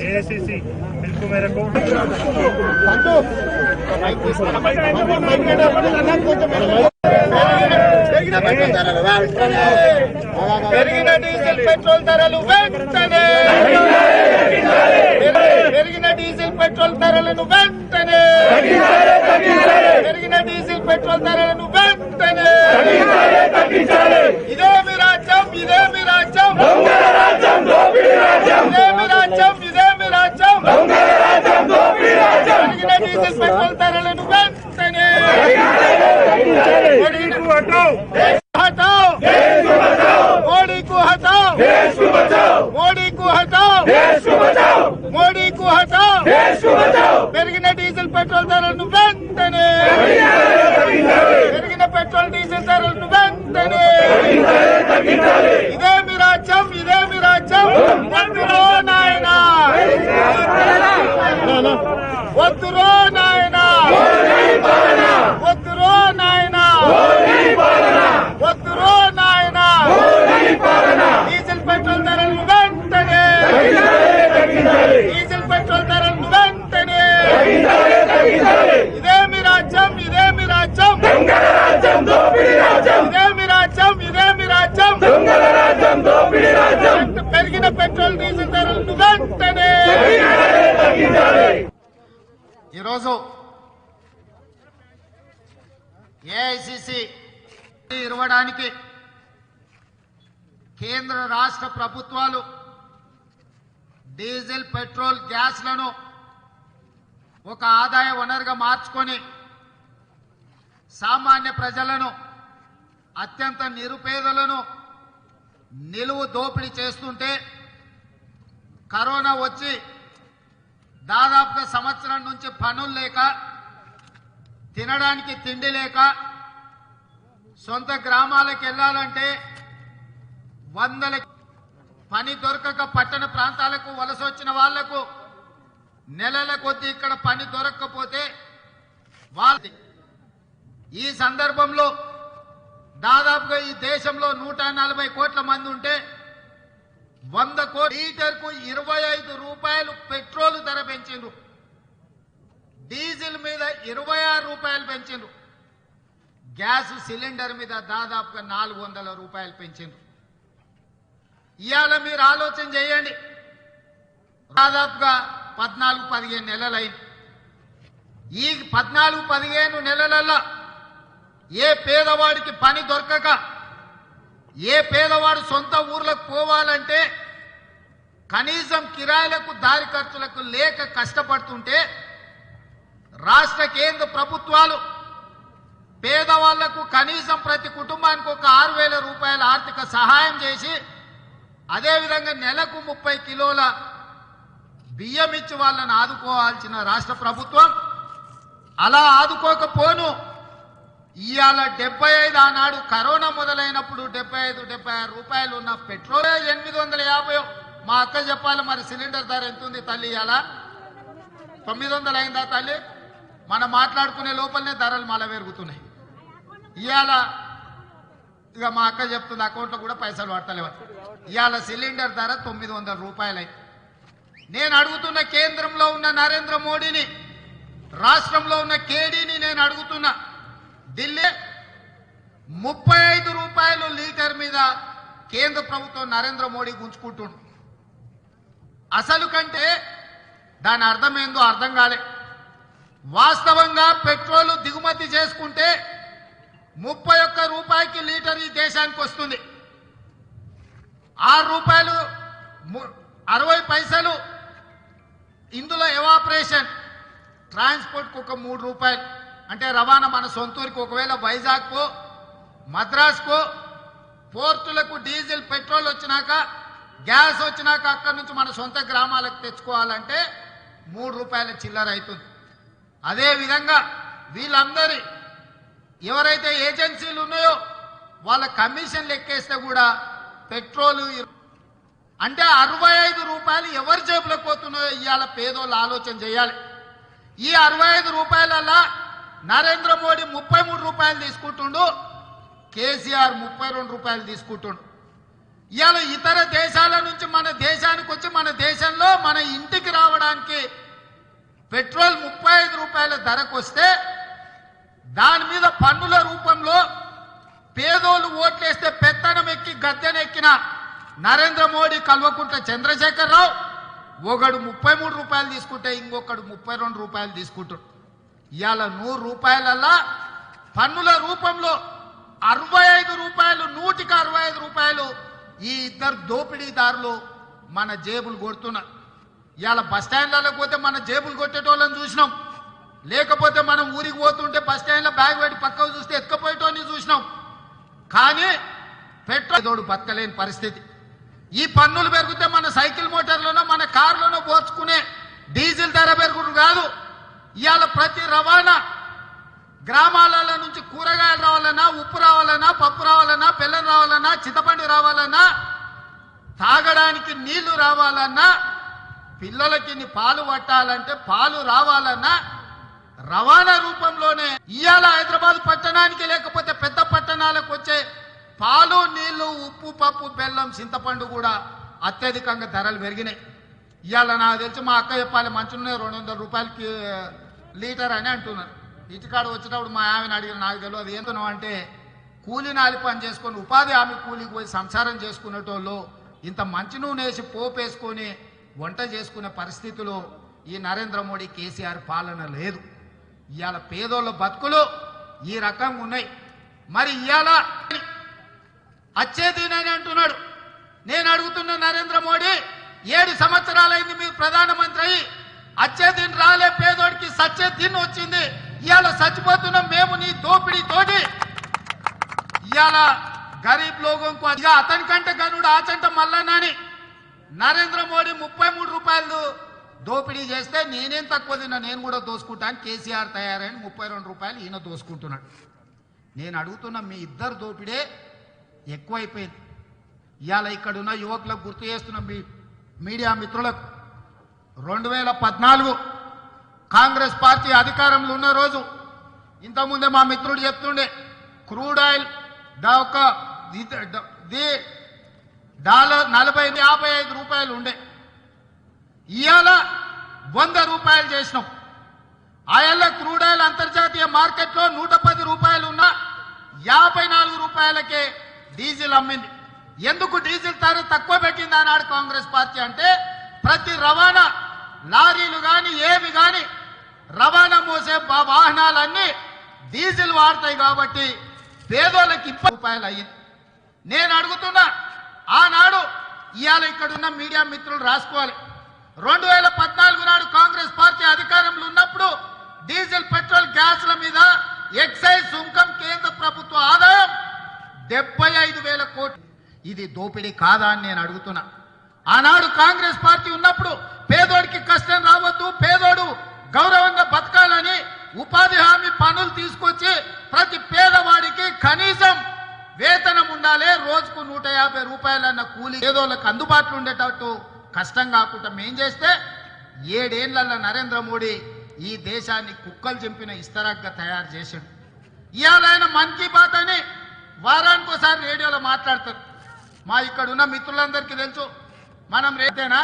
AICC పిలుపు మేరకు పెరిగిన డీజిల్ పెట్రోల్ ధరలు వెంటనే పెరిగిన డీజిల్ పెట్రోల్ ధరలను వెంటనే పెరిగిన డీజిల్ పెట్రోల్ ధరలను వెంటనే ఇదేమి రాజ్యం ఇదేమి రాజ్యం ఇదేమి రాజ్యం ఇదేమి రాజ్యం పెరిగిన డీజిల్ పెట్రోల్ ధరలను వెంటనే हटाओ मोदी को हटाओ मोदी को हटाओ मोदी को हटाओ పెరిగిన డీజిల్ పెట్రోల్ ధరలను వెంటనే పెరిగిన పెట్రోల్ డీజిల్ ధరలను వెంటనే ఇదేమి రాజ్యం ఇదేమి రాజ్యం వద్దురో నాయనా వద్దురో నాయనా వద్దురో నాయనా వద్దురో నాయనా డీజిల్ పెట్రోల్ ధరలను వెంటనే డీజిల్ పెట్రోల్ ధరలను వెంటనే ఇదేమి రాజ్యం ఇదేమి రాజ్యం ఇదేమి రాజ్యం ఇదేమి రాజ్యం పెరిగిన పెట్రోల్ డీజిల్ ధరలను వెంటనే ఈరోజు ఏఐసిసి ఇవ్వడానికి కేంద్ర రాష్ట్ర ప్రభుత్వాలు డీజిల్ పెట్రోల్ గ్యాస్లను ఒక ఆదాయ వనరుగా మార్చుకొని సామాన్య ప్రజలను అత్యంత నిరుపేదలను నిలువు దోపిడీ చేస్తుంటే కరోనా వచ్చి దాదాపుగా సంవత్సరం నుంచి పనులు లేక తినడానికి తిండి లేక సొంత గ్రామాలకు వెళ్ళాలంటే వందల పని దొరకక పట్టణ ప్రాంతాలకు వలస వచ్చిన వాళ్లకు నెలల కొద్దీ ఇక్కడ పని దొరకకపోతే ఈ సందర్భంలో దాదాపుగా ఈ దేశంలో 140 కోట్ల మంది ఉంటే 100 కోట్ల లీటర్కు 25 రూపాయలు పెట్రోల్ ధర పెంచిండ్రు, డీజిల్ మీద 26 రూపాయలు పెంచిండ్రు, గ్యాస్ సిలిండర్ మీద దాదాపుగా 400 రూపాయలు పెంచిండ్రు. ఇవాళ మీరు ఆలోచన చేయండి, దాదాపుగా 14-15 నెలలైంది. ఈ 14-15 నెలలలో ఏ పేదవాడికి పని దొరకక, ఏ పేదవాడు సొంత ఊర్లకు పోవాలంటే కనీసం కిరాయిలకు దారి ఖర్చులకు లేక కష్టపడుతుంటే రాష్ట్ర కేంద్ర ప్రభుత్వాలు పేదవాళ్లకు కనీసం ప్రతి కుటుంబానికి ఒక 6,000 రూపాయల ఆర్థిక సహాయం చేసి అదేవిధంగా నెలకు 30 కిలోల బియ్యం ఇచ్చి వాళ్ళని ఆదుకోవాల్సిన రాష్ట్ర ప్రభుత్వం అలా ఆదుకోకపోను ఇవాళ 75 ఆనాడు కరోనా మొదలైనప్పుడు 75-76 రూపాయలు ఉన్న పెట్రోల్ 850. మా అక్క చెప్పాలి మరి సిలిండర్ ధర ఎంత ఉంది తల్లి? ఇవాళ 900 అయిందా తల్లి? మనం మాట్లాడుకునే లోపలనే ధరలు మళ్ళీ పెరుగుతున్నాయి. ఇవాళ ఇక మా అక్క చెప్తుంది అకౌంట్లో కూడా పైసలు పడతలేవు. ఇవాళ సిలిండర్ ధర 900 రూపాయలు. నేను అడుగుతున్న కేంద్రంలో ఉన్న నరేంద్ర మోడీని, రాష్ట్రంలో ఉన్న కేడీని నేను అడుగుతున్నా, ఢిల్లీ 35 రూపాయలు లీటర్ మీద కేంద్ర ప్రభుత్వం నరేంద్ర మోడీ గుంజుకుంటుండు. అసలు కంటే దాని అర్థం ఏందో అర్థం కాలే. వాస్తవంగా పెట్రోల్ దిగుమతి చేసుకుంటే 31 రూపాయకి లీటర్ ఈ దేశానికి వస్తుంది. 6 రూపాయలు 60 పైసలు ఇందులో ఎవాపరేషన్, ట్రాన్స్పోర్ట్కి ఒక 3 రూపాయలు. అంటే రవాణా మన సొంతూరికి ఒకవేళ వైజాగ్కో మద్రాసుకో పోర్టులకు డీజిల్ పెట్రోల్ వచ్చినాక గ్యాస్ వచ్చినాక అక్కడి నుంచి మన సొంత గ్రామాలకు తెచ్చుకోవాలంటే 3 రూపాయల చిల్లర అవుతుంది. అదేవిధంగా వీళ్ళందరి ఎవరైతే ఏజెన్సీలు ఉన్నాయో వాళ్ళ కమిషన్లు ఎక్కేస్తే కూడా పెట్రోలు అంటే 65 రూపాయలు ఎవరి జేబులకు పోతున్నాయో ఇవాళ పేదోళ్ళు ఆలోచన చేయాలి. ఈ 65 రూపాయలల్లా నరేంద్ర మోడీ 33 రూపాయలు తీసుకుంటుండు, కేసీఆర్ 32 రూపాయలు తీసుకుంటుండు. ఇవాళ ఇతర దేశాల నుంచి మన దేశానికి వచ్చి మన దేశంలో మన ఇంటికి రావడానికి పెట్రోల్ 35 రూపాయల ధరకు వస్తే దాని మీద పన్నుల రూపంలో పేదోళ్ళు ఓట్లేస్తే పెత్తనం ఎక్కి గద్దెనెక్కిన నరేంద్ర మోడీ, కల్వకుంట్ల చంద్రశేఖరరావు ఒకడు 33 రూపాయలు తీసుకుంటే ఇంకొకడు 32 రూపాయలు తీసుకుంటాడు. ఇవాళ 100 రూపాయలల్లా పన్నుల రూపంలో 65 రూపాయలు, 165 రూపాయలు ఈ ఇద్దరు దోపిడీదారులు మన జేబులు కొడుతున్నారు. ఇవాళ బస్టాండ్లకు పోతే మన జేబులు కొట్టేటోళ్ళని చూసినాం, లేకపోతే మనం ఊరికి పోతుంటే బస్టాండ్లో బ్యాగ్ పెట్టి పక్కకు చూస్తే ఎత్తుకపోయేటోని చూసినాం. కానీ పెట్రోల్ బతకలేని పరిస్థితి. ఈ పన్నులు పెరిగితే మన సైకిల్ మోటార్లోనో మన కార్లోనో పోర్చుకునే డీజిల్ ధర పెరుగుడు కాదు. ఇవాళ ప్రతి రవాణా గ్రామాల నుంచి కూరగాయలు రావాలన్నా, ఉప్పు రావాలన్నా, పప్పు రావాలన్నా, బెల్లం రావాలన్నా, చింతపండు రావాలన్నా, తాగడానికి నీళ్లు రావాలన్నా, పిల్లలకి పాలు పట్టాలంటే పాలు రావాలన్నా రవాణా రూపంలోనే ఇవాళ హైదరాబాద్ పట్టణానికి లేకపోతే పెద్ద పట్టణాలకు వచ్చే పాలు, నీళ్లు, ఉప్పు, పప్పు, బెల్లం, చింతపండు కూడా అత్యధికంగా ధరలు పెరిగినాయి. ఇవాళ నాకు తెలిసి మా అక్క చెప్పాలి మంచిగా 200 రూపాయలకి లీటర్ అని అంటున్నారు. ఇటుకాడ వచ్చినప్పుడు మా ఆమెను అడిగిన నాకు తెలియదు అది ఏంటో అంటే కూలి నాలి పని చేసుకొని ఉపాధి హామీ కూలికి పోయి సంసారం చేసుకునేటోళ్ళు ఇంత మంచి నూనె వేసి పోపేసుకొని వంట చేసుకునే పరిస్థితులు ఈ నరేంద్ర మోడీ కేసీఆర్ పాలన లేదు. ఇవాళ పేదోళ్ళ బతుకులు ఈ రకంగా ఉన్నాయి. మరి ఇవాళ అచ్చేదీనని అంటున్నాడు. నేను అడుగుతున్న నరేంద్ర మోడీ 7 సంవత్సరాలైంది మీరు ప్రధానమంత్రి అయ్యి, అచ్చేదీన్ రాలే, పేదోడికి సచ్చేదీన్ వచ్చింది. ఇవాళ చచ్చిపోతున్నాం మేము నీ దోపిడీ తోటి. ఇవాళ గరీబ్ లోగంకు అతని కంటే గనుడు ఆచంట మల్లన్నాని నరేంద్ర మోడీ 33 రూపాయలు దోపిడీ చేస్తే నేనేం తక్కువ తిన్నా, నేను కూడా దోసుకుంటాను. కేసీఆర్ తయారైన 32 రూపాయలు ఈయన దోసుకుంటున్నాడు. నేను అడుగుతున్న మీ ఇద్దరు దోపిడే ఎక్కువైపోయింది. ఇవాళ ఇక్కడున్న యువకులకు గుర్తు చేస్తున్న మీడియా మిత్రులకు 2014 కాంగ్రెస్ పార్టీ అధికారంలో ఉన్న రోజు ఇంతకుముందే మా మిత్రుడు చెప్తుండే క్రూడ్ ఆయిల్ $40-55 రూపాయలు ఉండే. ఇవాళ 100 రూపాయలు చేసినాం. ఆయల్ల క్రూడ్ ఆయిల్ అంతర్జాతీయ మార్కెట్లో 110 రూపాయలు ఉన్న 54 రూపాయలకే డీజిల్ అమ్మింది. ఎందుకు డీజిల్ ధర తక్కువ పెట్టింది అన్నాడు కాంగ్రెస్ పార్టీ అంటే ప్రతి రవాణా లారీలు కానీ ఏవి కానీ రవాణా మోసే వాహనాలన్నీ డీజిల్ వాడతాయి కాబట్టి పేదోళ్ళకి 20 రూపాయలు అయ్యింది. నేను అడుగుతున్నా ఆనాడు ఇవాళ ఇక్కడున్న మీడియా మిత్రులు రాసుకోవాలి. 2014 నాడు కాంగ్రెస్ పార్టీ అధికారంలో ఉన్నప్పుడు డీజిల్, పెట్రోల్, గ్యాస్ల మీద ఎక్సైజ్ సుంకం కేంద్ర ప్రభుత్వ ఆదాయం 75,000 కోట్లు. ఇది దోపిడీ కాదా అని నేను అడుగుతున్నా. ఆనాడు కాంగ్రెస్ పార్టీ ఉన్నప్పుడు పేదోడికి కష్టం రావద్దు, పేదోడు గౌరవంగా బతకాలని ఉపాధి హామీ పనులు తీసుకొచ్చి ప్రతి పేదవాడికి కనీసం వేతనం ఉండాలి, రోజుకు 150 రూపాయలన్న కూలి పేదోళ్ళకి అందుబాటులో ఉండేటట్టు కష్టం కాకుండా మేం చేస్తే 7 ఏళ్లలో నరేంద్ర మోడీ ఈ దేశాన్ని కుక్కలు చింపిన ఇస్తరాగ్గా తయారు చేశాడు. ఇవాళ ఆయన మన్ కీ బాత్ అని వారానికి ఒకసారి రేడియోలో మాట్లాడతారు. మా ఇక్కడ ఉన్న మిత్రులందరికీ తెలుసు, మనం రేతేనా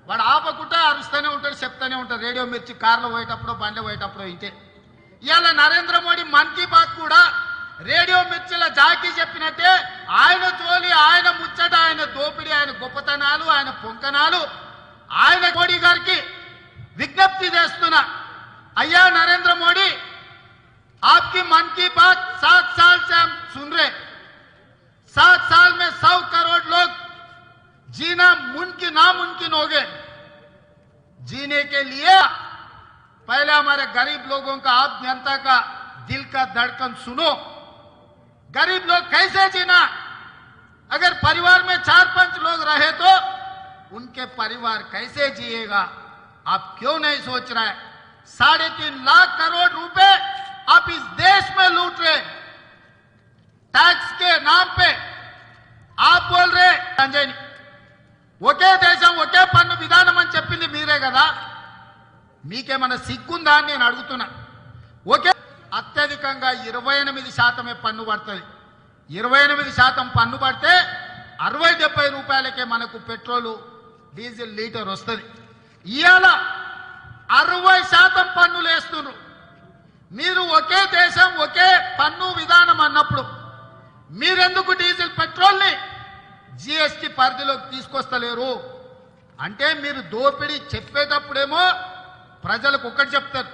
వాడు ఆపకుండా అరుస్తూనే ఉంటాడు, చెప్తూనే ఉంటాడు. రేడియో మిర్చి కార్లో పోయేటప్పుడు, బండి పోయేటప్పుడు ఇంటే. ఇవాళ నరేంద్ర మోడీ మన్ కీ బాత్ కూడా రేడియో మిర్చిల జాకీ చెప్పినట్టే ఆయన జోలి, ఆయన ముచ్చట, ఆయన దోపిడీ, ఆయన గొప్పతనాలు, ఆయన పొంకనాలు, ఆయన మోడీ గారికి విజ్ఞప్తి చేస్తున్నా. అయ్యా నరేంద్ర మోడీ, आपकी मन की बात 7 साल से हम सुन रहे. 7 साल में 100 करोड़ लोग जीना मुमकिन नामुमकिन हो गए. जीने के लिए पहले हमारे गरीब लोगों का, आप जनता का दिल का धड़कन सुनो. गरीब लोग कैसे जीना? अगर परिवार में 4-5 लोग रहे तो उनके परिवार कैसे जिएगा? आप क्यों नहीं सोच रहे? 3.5 लाख करोड़ रुपए आप इस देश में लूट रहे, टैक्स के नाम पे. आप बोल रहे సంజయ్ ఒకే దేశం ఒకే పన్ను విధానం అని చెప్పింది మీరే కదా, మీకేమైనా సిగ్గుందా అని నేను అడుగుతున్నా. ఒకే అత్యధికంగా 28% పన్ను పడుతుంది. 28% పన్ను పడితే 60-70 రూపాయలకే మనకు పెట్రోలు డీజిల్ లీటర్ వస్తుంది. ఇవాళ 60% పన్నులు వేస్తున్నారు. మీరు ఒకే దేశం ఒకే పన్ను విధానం అన్నప్పుడు మీరెందుకు డీజిల్ పెట్రోల్ని జిఎస్టి పరిధిలోకి తీసుకొస్తలేరు? అంటే మీరు దోపిడీ చెప్పేటప్పుడేమో ప్రజలకు ఒకటి చెప్తారు,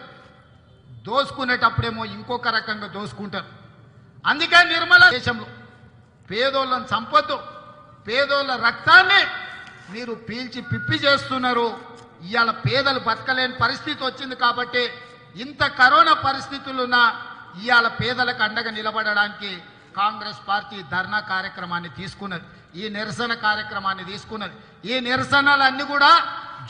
దోసుకునేటప్పుడేమో ఇంకొక రకంగా దోసుకుంటారు. అందుకే నిర్మల దేశంలో పేదోళ్ళని సంపద్దు, పేదోళ్ళ రక్తాన్ని మీరు పీల్చి పిప్పి చేస్తున్నారు. ఇవాళ పేదలు బతకలేని పరిస్థితి వచ్చింది కాబట్టి ఇంత కరోనా పరిస్థితులున్నా ఇవాళ పేదలకు అండగా నిలబడడానికి కాంగ్రెస్ పార్టీ ధర్నా కార్యక్రమాన్ని తీసుకున్నది, ఈ నిరసన కార్యక్రమాన్ని తీసుకున్నది. ఈ నిరసనలన్నీ కూడా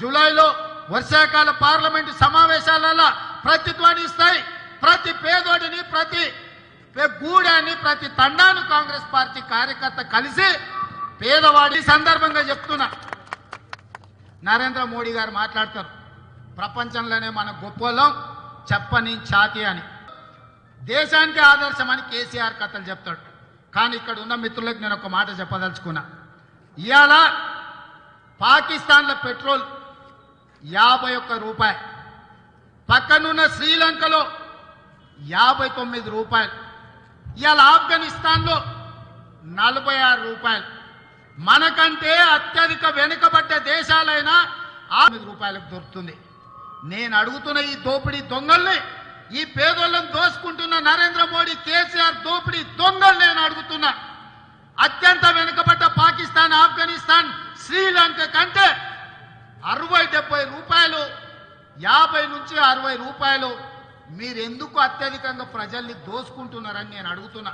జూలైలో వర్షాకాల పార్లమెంటు సమావేశాలలో ప్రతిధ్వనిస్తాయి. ప్రతి పేదోడిని, ప్రతి గూడాన్ని, ప్రతి తండాను కాంగ్రెస్ పార్టీ కార్యకర్త కలిసి పేదవాడి సందర్భంగా చెప్తున్నా. నరేంద్ర మోడీ గారు మాట్లాడతారు, ప్రపంచంలోనే మన గొప్పలం చెప్పని ఛాతి అని, దేశానికి ఆదర్శం అని కేసీఆర్ కథలు చెప్తాడు. కానీ ఇక్కడ ఉన్న మిత్రులకు నేను ఒక మాట చెప్పదలుచుకున్నా. ఇవాళ పాకిస్తాన్లో పెట్రోల్ 51 రూపాయలు, పక్కనున్న శ్రీలంకలో 59 రూపాయలు, ఇవాళ ఆఫ్ఘనిస్తాన్లో 46 రూపాయలు. మనకంటే అత్యధిక వెనుకబడ్డ దేశాలైనా 6 రూపాయలకు దొరుకుతుంది. నేను అడుగుతున్న ఈ దోపిడీ దొంగల్ని, ఈ పేదోళ్ళని దోసుకుంటున్న నరేంద్ర మోడీ, కేసీఆర్ దోపిడీ దొంగలు నేను అడుగుతున్నా. అత్యంత వెనుకబడ్డ పాకిస్తాన్, ఆఫ్ఘనిస్తాన్, శ్రీలంక కంటే 60-70 రూపాయలు, 50 నుంచి 60 రూపాయలు మీరెందుకు అత్యధికంగా ప్రజల్ని దోసుకుంటున్నారని నేను అడుగుతున్నా.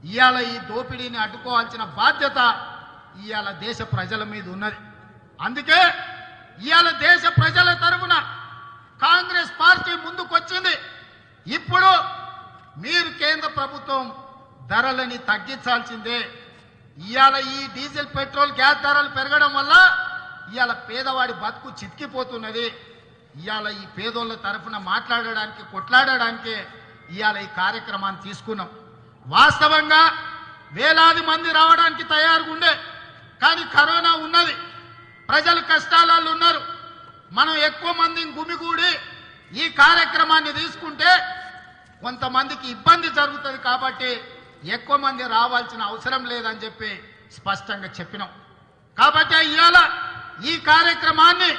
ఇవాళ ఈ దోపిడీని అడ్డుకోవాల్సిన బాధ్యత ఇవాళ దేశ ప్రజల మీద ఉన్నది. అందుకే ఇవాళ దేశ ప్రజల తరఫున కాంగ్రెస్ పార్టీ ముందుకొచ్చింది. ఇప్పుడు మీరు కేంద్ర ప్రభుత్వం ధరలని తగ్గించాల్సిందే. ఇవాళ ఈ డీజిల్, పెట్రోల్, గ్యాస్ ధరలు పెరగడం వల్ల ఇవాళ పేదవాడి బతుకు చితికిపోతున్నది. ఇవాళ ఈ పేదోళ్ళ తరఫున మాట్లాడడానికి, కొట్లాడడానికి ఇవాళ ఈ కార్యక్రమాన్ని తీసుకున్నాం. వాస్తవంగా వేలాది మంది రావడానికి తయారుగా ఉండే, కానీ కరోనా ఉన్నది, ప్రజలు కష్టాలలో ఉన్నారు. మనం ఎక్కువ మందిని గుమిగూడి ఈ కార్యక్రమాన్ని తీసుకుంటే కొంతమందికి ఇబ్బంది జరుగుతుంది కాబట్టి ఎక్కువ మంది రావాల్సిన అవసరం లేదని చెప్పి స్పష్టంగా చెప్పినాం. కాబట్టి ఇవాళ ఈ కార్యక్రమాన్ని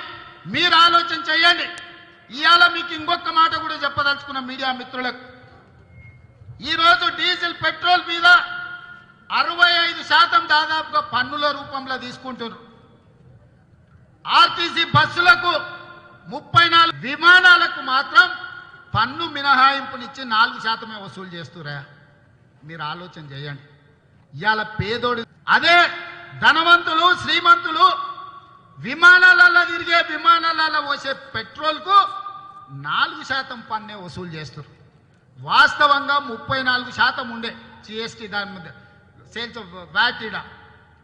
మీరు ఆలోచన చేయండి. ఇవాళ మీకు ఇంకొక మాట కూడా చెప్పదలుచుకున్న మీడియా మిత్రులకు, ఈరోజు డీజిల్, పెట్రోల్ మీద 65% దాదాపుగా పన్నుల రూపంలో తీసుకుంటున్నారు. ఆర్టీసీ బస్సులకు 34, విమానాలకు మాత్రం పన్ను మినహాయింపునిచ్చి 4% వసూలు చేస్తురా. మీరు ఆలోచన చేయండి. ఇవాళ పేదోడు, అదే ధనవంతులు, శ్రీమంతులు విమానాలలో తిరిగే, విమానాలలో పోసే పెట్రోల్కు 4% పన్నే వసూలు చేస్తారు. వాస్తవంగా 34% ఉండే జిఎస్టీ, దాని మీద సేల్స్ వ్యాటీడా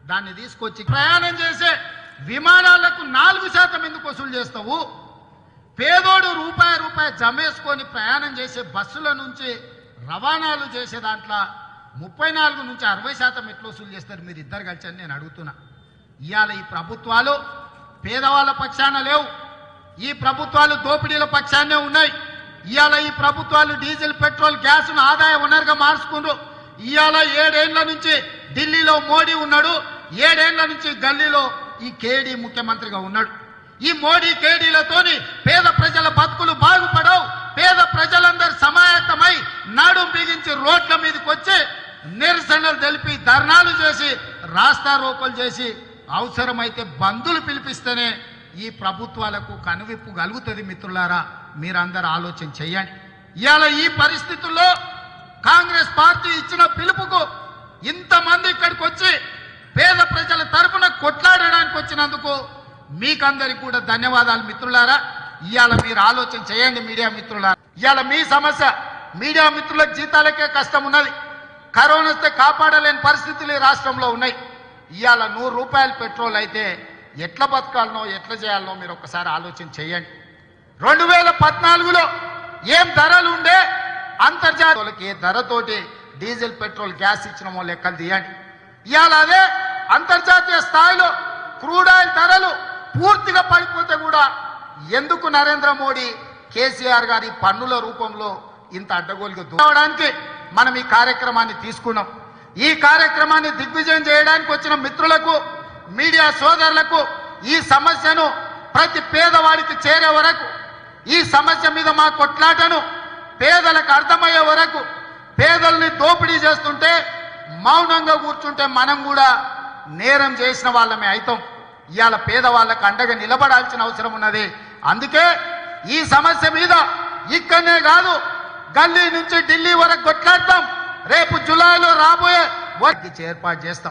దాన్ని తీసుకొచ్చి ప్రయాణం చేసే విమానాలకు 4% ఎందుకు వసూలు చేస్తావు? పేదోడు రూపాయి జమేసుకొని ప్రయాణం చేసే బస్సుల నుంచి రవాణాలు చేసే దాంట్లో 34 నుంచి 60% ఎట్లా వసూలు చేస్తారు? మీరు ఇద్దరు కలిసి అని నేను అడుగుతున్నా. ఇవాళ ఈ ప్రభుత్వాలు పేదవాళ్ళ పక్షాన లేవు, ఈ ప్రభుత్వాలు దోపిడీల పక్షాన్నే ఉన్నాయి. ఇవాళ ఈ ప్రభుత్వాలు డీజిల్, పెట్రోల్, గ్యాస్ను ఆదాయ వనరుగా మార్చుకుంటూ ఇవాళ 7 ఏళ్ల నుంచి ఢిల్లీలో మోడీ ఉన్నాడు, 7 ఏళ్ల నుంచి గల్లీలో ఈ కేడీ ముఖ్యమంత్రిగా ఉన్నాడు. ఈ మోడీ కేడీలతోని పేద ప్రజల బతుకులు బాగుపడవు. పేద ప్రజలందరూ సమాయత్తమై నాడు బిగించి రోడ్ల మీదకి వచ్చి నిరసనలు తెలిపి, ధర్నాలు చేసి, రాస్తారోకోలు చేసి, అవసరమైతే బంధులు పిలిపిస్తేనే ఈ ప్రభుత్వాలకు కనువిప్పు కలుగుతుంది. మిత్రులారా, మీరందరూ ఆలోచన చేయండి. ఇవాళ ఈ పరిస్థితుల్లో కాంగ్రెస్ పార్టీ ఇచ్చిన పిలుపుకు ఇంతమంది ఇక్కడికి వచ్చి పేద ప్రజల తరఫున కొట్లాడడానికి వచ్చినందుకు మీకందరికి కూడా ధన్యవాదాలు మిత్రులారా. ఇవాళ మీరు ఆలోచన చేయండి మీడియా మిత్రులారా. ఇవాళ మీ సమస్య, మీడియా మిత్రులకు జీతాలకే కష్టం ఉన్నది. కరోనా వస్తే కాపాడలేని పరిస్థితులు ఈ రాష్ట్రంలో ఉన్నాయి. ఇవాళ 100 రూపాయలు పెట్రోల్ అయితే ఎట్లా బతకాలనో, ఎట్లా చేయాలనో మీరు ఒక్కసారి ఆలోచన చేయండి. 2014లో ఏం ధరలు ఉండే, అంతర్జాతీయులకి ఏ ధరతోటి డీజిల్ పెట్రోల్ గ్యాస్ ఇచ్చినమో లెక్కలు తీయండి. ఇవాళ అదే అంతర్జాతీయ స్థాయిలో క్రూడ్ ఆయిల్ ధరలు పూర్తిగా పడిపోతే కూడా ఎందుకు నరేంద్ర మోడీ కేసీఆర్ గారి పన్నుల రూపంలో ఇంత అడ్డగోలుగా దూరడానికి మనం ఈ కార్యక్రమాన్ని తీసుకున్నాం. ఈ కార్యక్రమాన్ని దిగ్విజయం చేయడానికి వచ్చిన మిత్రులకు, మీడియా సోదరులకు ఈ సమస్యను ప్రతి పేదవాడికి చేరే వరకు, ఈ సమస్య మీద మా కొట్లాటను పేదలకు అర్థమయ్యే వరకు, పేదల్ని దోపిడీ చేస్తుంటే మౌనంగా కూర్చుంటే మనం కూడా నేరం చేసిన వాళ్ళమే అవుతాం. ఇవాళ పేదవాళ్ళకు అండగా నిలబడాల్సిన అవసరం ఉన్నది. అందుకే ఈ సమస్య మీద ఇక్కడనే కాదు, గల్లీ నుంచి ఢిల్లీ వరకు కొట్లాడతాం. రేపు జూలైలో రాబోయే వర్క్ ఏర్పాటు చేస్తాం.